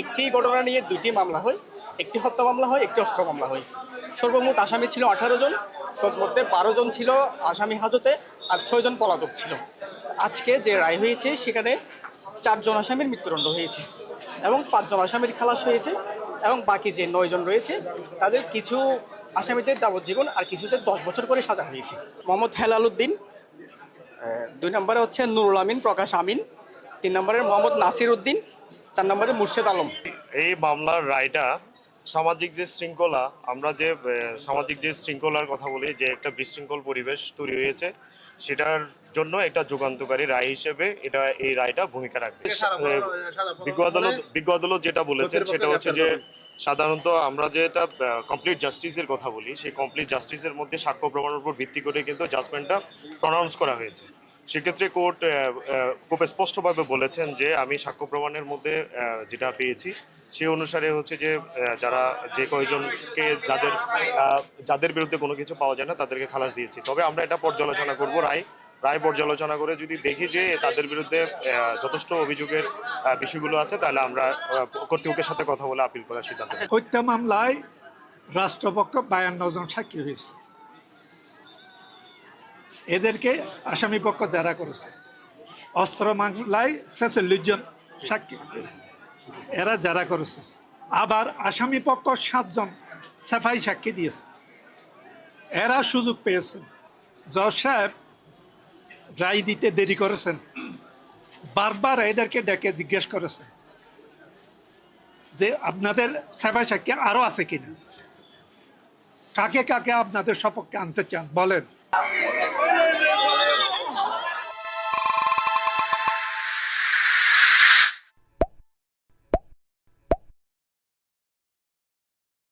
একটি ঘটনা নিয়ে দুটি মামলা হয়, একটি হত্যা মামলা হয়, একটি অস্ত্র মামলা হয়। সর্বমোট আসামি ছিল 18 জন, তন্মধ্যে 12 জন ছিল আসামি হাজতে আর 6 জন পলাতক ছিল। আজকে যে রায় হয়েছে সেখানে 4 জন আসামির মৃত্যুদণ্ড হয়েছে এবং 5 জন আসামির খালাস হয়েছে এবং বাকি যে 9 জন রয়েছে তাদের কিছু আসামিদের যাবজ্জীবন আর কিছুতে 10 বছর করে সাজা হয়েছে। মোহাম্মদ হেলাল উদ্দিন, 2 নম্বরে হচ্ছে নুরুল আমিন প্রকাশ আমিন, 3 নম্বরে মোহাম্মদ নাসির উদ্দিন, 4 নম্বরে মুর্শেদ আলম। এই মামলার রায়টা সামাজিক যে শৃঙ্খলা, আমরা যে সামাজিক যে শৃঙ্খলার কথা বলি, যে একটা বিশৃঙ্খল পরিবেশ তৈরি হয়েছে সেটার জন্য একটা যুগান্তকারী রায় হিসেবে এই রায়টা ভূমিকা রাখবে। বিজ্ঞ আদালত যেটা বলেছেন সেটা হচ্ছে যে সাধারণত আমরা যেটা কমপ্লিট জাস্টিসের কথা বলি, সেই কমপ্লিট জাস্টিসের মধ্যে সাক্ষ্য প্রমাণের উপর ভিত্তি করে কিন্তু জাজমেন্টটা প্রনাউন্স করা হয়েছে। সেক্ষেত্রে কোর্ট খুব স্পষ্টভাবে বলেছেন যে আমি সাক্ষ্য প্রমাণের মধ্যে যেটা পেয়েছি সেই অনুসারে হচ্ছে যে যারা যে কয়জনকে যাদের বিরুদ্ধে কোনো কিছু পাওয়া যায় না তাদেরকে খালাস দিয়েছি। তবে আমরা এটা পর্যালোচনা করব, রায় পর্যালোচনা করে যদি দেখি যে তাদের বিরুদ্ধে যথেষ্ট অভিযোগের বিষয়গুলো আছে, তাহলে আমরা কর্তৃপক্ষের সাথে কথা বলে আপিল করার সিদ্ধান্ত নেব। হত্যা মামলায় রাষ্ট্রপক্ষ 52 জন সাক্ষী হয়েছে, এদেরকে আসামি পক্ষ জেরা করেছে। অস্ত্র মামলায় 46 জন সাক্ষী হয়েছে, এরা জেরা করেছে। আবার আসামি পক্ষ 7 জন সাফাই সাক্ষী দিয়েছে, এরা সুযোগ পেয়েছেন। জজ সাহেব রায় দিতে দেরি করেছেন, বারবার এদেরকে ডেকে জিজ্ঞেস করেছেন যে আপনাদের সাফাই সাক্ষী আরও আছে কিনা, কাকে কাকে আপনাদের সপক্ষে আনতে চান বলেন।